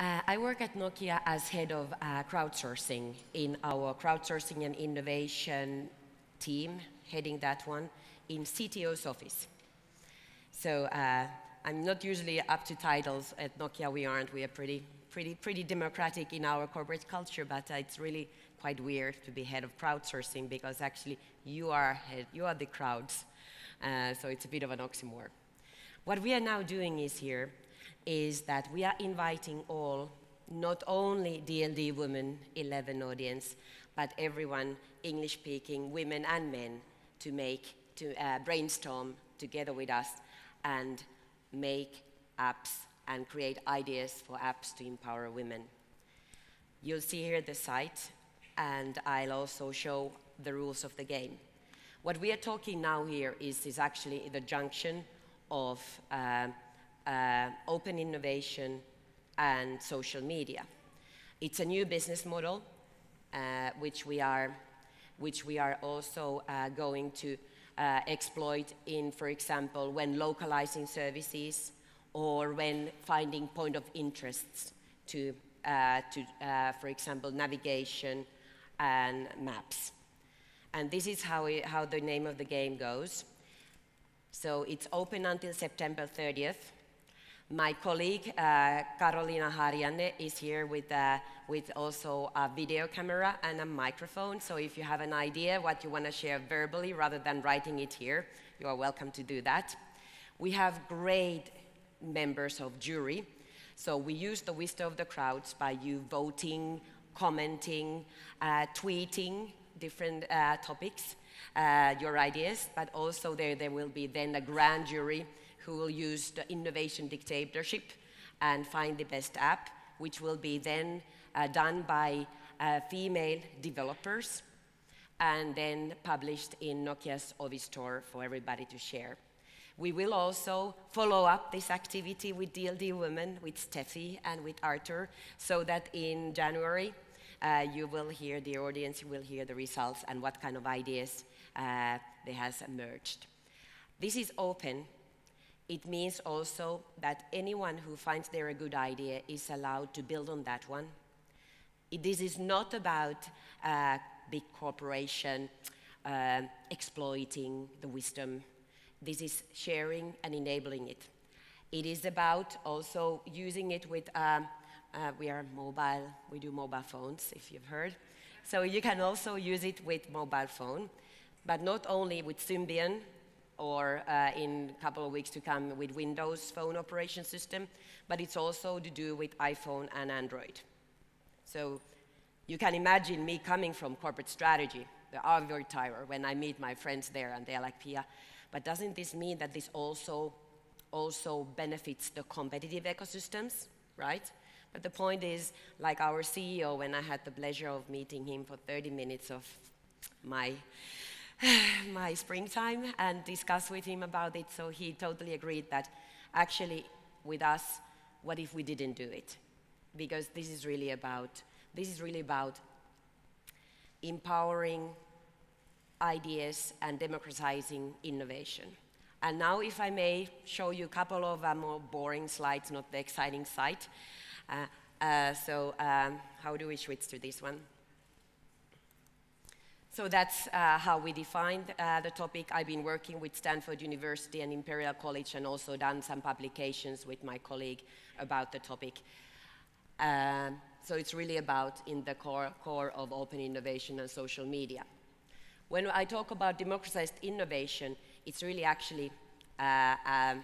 I work at Nokia as head of crowdsourcing in our crowdsourcing and innovation team, heading that one in CTO's office. So I'm not usually up to titles at Nokia. We aren't. We are pretty democratic in our corporate culture, but it's really quite weird to be head of crowdsourcing because actually you are the crowds. So it's a bit of an oxymoron. What we are now doing is that we are inviting all, not only DLDwomen 11 audience, but everyone English-speaking, women and men, to brainstorm together with us and make apps and create ideas for apps to empower women. You'll see here the site, and I'll also show the rules of the game. What we are talking now here is actually the junction of open innovation and social media. It's a new business model which we are also going to exploit in, for example, when localizing services or when finding point of interests to for example, navigation and maps. And this is how the name of the game goes. So it's open until September 30th. My colleague, Karoliina Harjanne, is here with also a video camera and a microphone. So if you have an idea what you want to share verbally rather than writing it here, you are welcome to do that. We have great members of jury. So we use the wisdom of the crowds by you voting, commenting, tweeting different topics, your ideas, but also there will be then a grand jury who will use the innovation dictatorship and find the best app, which will be then done by female developers and then published in Nokia's Ovi store for everybody to share. We will also follow up this activity with DLDwomen, with Steffi and with Arthur, so that in January you will hear, the audience will hear the results and what kind of ideas they has emerged. This is open. It means also that anyone who finds there a good idea is allowed to build on that one. This is not about big corporation exploiting the wisdom. This is sharing and enabling it. It is about also using it with, we are mobile, we do mobile phones, if you've heard. So you can also use it with mobile phone, but not only with Symbian, or in a couple of weeks to come with Windows Phone operation system, but it's also to do with iPhone and Android. So you can imagine me coming from corporate strategy. They are very tired when I meet my friends there and they're like, Pia, but doesn't this mean that this also benefits the competitive ecosystems, right? But the point is, like our CEO, when I had the pleasure of meeting him for 30 minutes of my springtime and discuss with him about it, so he totally agreed that actually with us, what if we didn't do it? Because this is really about empowering ideas and democratizing innovation. And now, if I may show you a couple of more boring slides, not the exciting side. How do we switch to this one? So that's how we defined the topic. I've been working with Stanford University and Imperial College and also done some publications with my colleague about the topic. So it's really about in the core of open innovation and social media. When I talk about democratized innovation, it's really actually a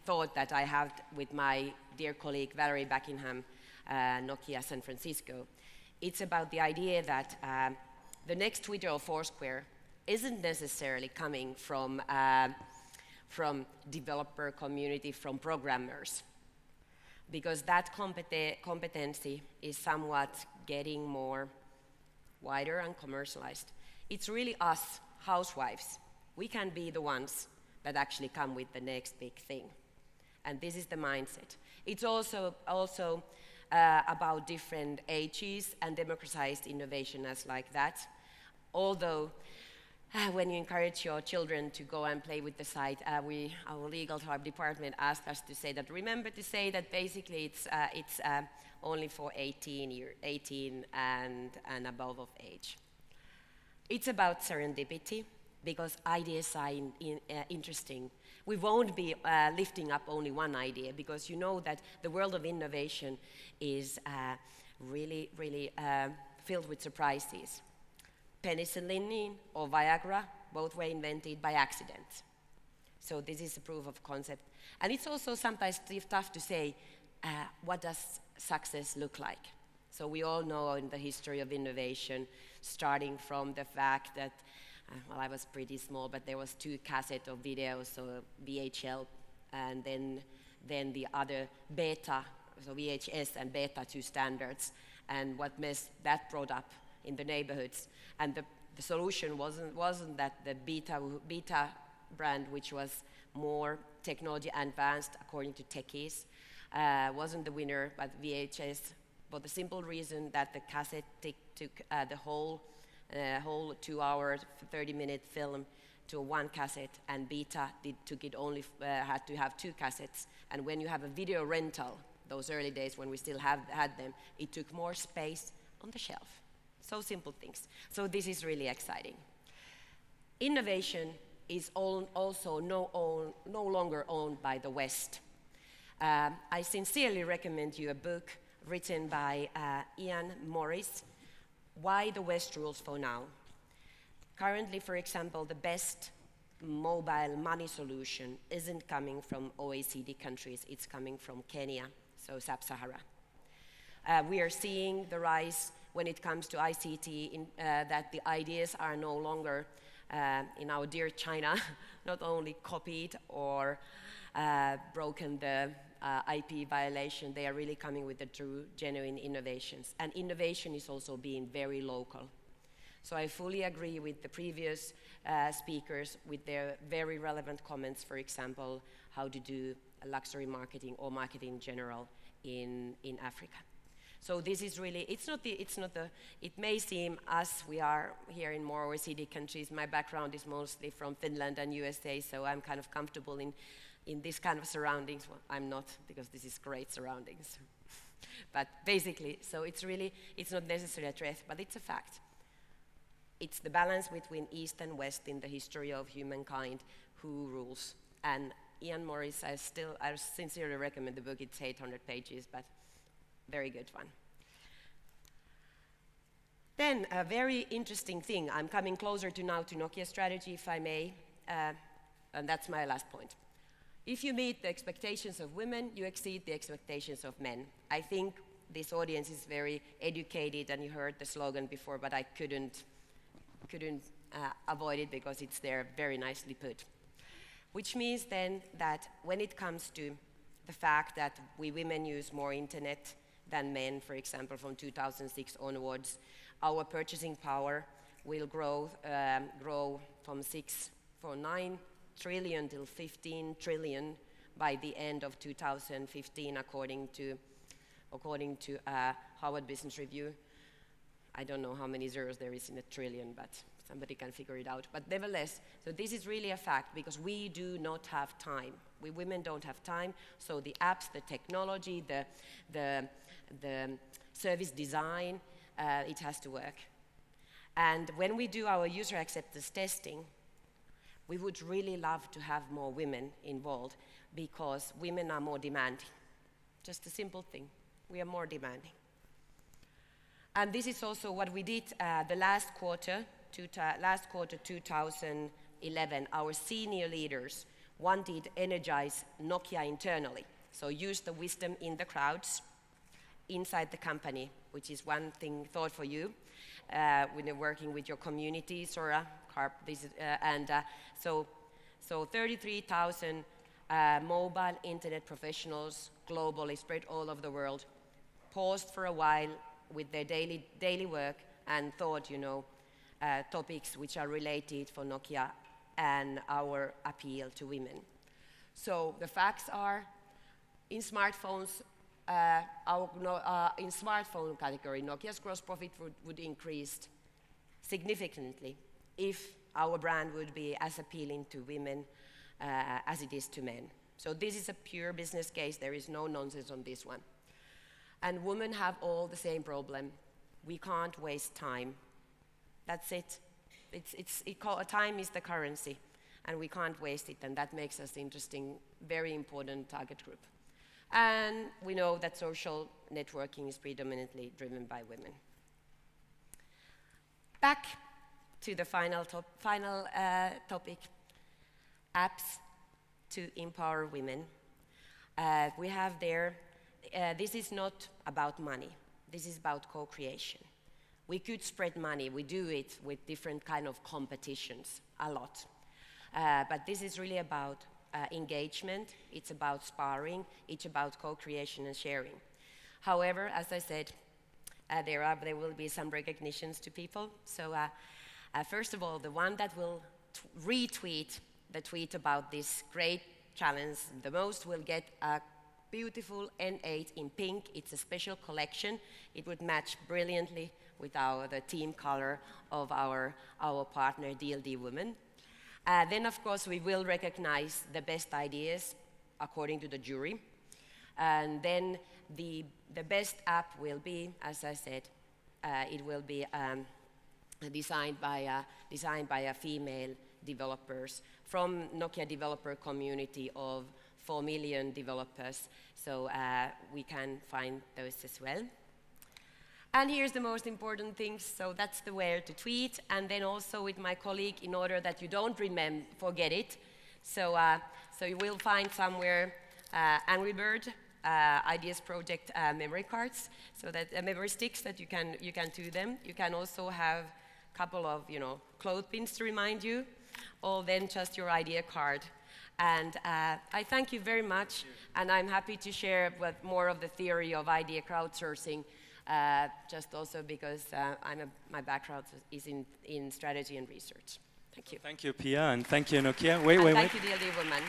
thought that I have with my dear colleague Valerie Buckingham, Nokia San Francisco. It's about the idea that the next Twitter or Foursquare isn't necessarily coming from developer community, from programmers, because that competency is somewhat getting more wider and commercialized. It's really us, housewives. We can be the ones that actually come with the next big thing. And this is the mindset. It's also about different ages and democratized innovation as like that. Although when you encourage your children to go and play with the site, our legal department asked us to say that, remember to say that basically it's only for 18 and above of age. It's about serendipity, because ideas are interesting. We won't be lifting up only one idea, because you know that the world of innovation is really filled with surprises. Penicillin or Viagra, both were invented by accident. So this is a proof of concept. And it's also sometimes tough to say, what does success look like? So we all know in the history of innovation, starting from the fact that, well, I was pretty small, but there was 2 cassettes of videos, so VHL, and then the other beta, so VHS and beta, 2 standards, and what mess that brought up in the neighborhoods. And the solution wasn't that the beta brand, which was more technology advanced according to techies, wasn't the winner, but VHS, for the simple reason that the cassette took the whole 2-hour, 30-minute film to 1 cassette, and beta took it only had to have 2 cassettes. And when you have a video rental, those early days when we still had them, it took more space on the shelf. So simple things. So this is really exciting. Innovation is also no longer owned by the West. I sincerely recommend you a book written by Ian Morris, Why the West Rules for Now. Currently, for example, the best mobile money solution isn't coming from OECD countries, it's coming from Kenya, so Sub-Sahara. We are seeing the rise when it comes to ICT, that the ideas are no longer, in our dear China, not only copied or broken the IP violation, they are really coming with the true, genuine innovations. And innovation is also being very local. So I fully agree with the previous speakers with their very relevant comments, for example, how to do luxury marketing or marketing in general in Africa. So this is really, it may seem we are here in more OECD countries. My background is mostly from Finland and USA, so I'm kind of comfortable in this kind of surroundings. Well, I'm not, because this is great surroundings. But basically, so it's not necessarily a threat, but it's a fact. It's the balance between East and West in the history of humankind who rules. And Ian Morris, I sincerely recommend the book. It's 800 pages, but very good one. Then a very interesting thing. I'm coming closer now to Nokia strategy, if I may, and that's my last point. If you meet the expectations of women, you exceed the expectations of men. I think this audience is very educated, and you heard the slogan before, but I couldn't avoid it because it's there very nicely put. Which means then that when it comes to the fact that we women use more internet than men, for example, from 2006 onwards, our purchasing power will grow from 9 trillion till 15 trillion by the end of 2015, according to Harvard Business Review. I don't know how many zeros there is in a trillion, but somebody can figure it out. But nevertheless, so this is really a fact, because we do not have time. We women don't have time, so the apps, the technology, the service design, it has to work. And when we do our user acceptance testing, we would really love to have more women involved, because women are more demanding. Just a simple thing. We are more demanding. And this is also what we did the last quarter 2011. Our senior leaders wanted to energize Nokia internally. So use the wisdom in the crowds inside the company, which is one thought for you when you're working with your community, Sora, so 33,000 mobile internet professionals globally, spread all over the world, paused for a while with their daily work and thought, topics which are related for Nokia and our appeal to women. So the facts are, in smartphones, in smartphone category, Nokia's gross profit would increase significantly if our brand would be as appealing to women as it is to men. So this is a pure business case. There is no nonsense on this one. And women have all the same problem. We can't waste time. That's it. Time is the currency, and we can't waste it, and that makes us interesting, very important target group. And we know that social networking is predominantly driven by women. Back to the final topic, apps to empower women. We have there, this is not about money. This is about co-creation. We could spread money. We do it with different kind of competitions, a lot. But this is really about engagement. It's about sparring. It's about co-creation and sharing. However, as I said, there will be some recognitions to people. So first of all, the one that will retweet the tweet about this great challenge the most will get a beautiful N8 in pink. It's a special collection. It would match brilliantly with the team color of our partner, DLDwomen. Then, of course, we will recognize the best ideas according to the jury. And then the best app will be, as I said, it will be designed by a female developers from Nokia developer community of 4 million developers. So we can find those as well. And here's the most important thing. So that's the where to tweet. And then also with my colleague, in order that you don't forget it. So you will find somewhere Angry Bird Ideas Project memory cards, so that memory sticks that you can do them. You can also have a couple of clothespins to remind you, or then just your idea card. And I thank you very much, and I'm happy to share more of the theory of idea crowdsourcing, just also because my background is in strategy and research. Thank you. Thank you, Pia, and thank you, Nokia. Thank you, DLDwomen.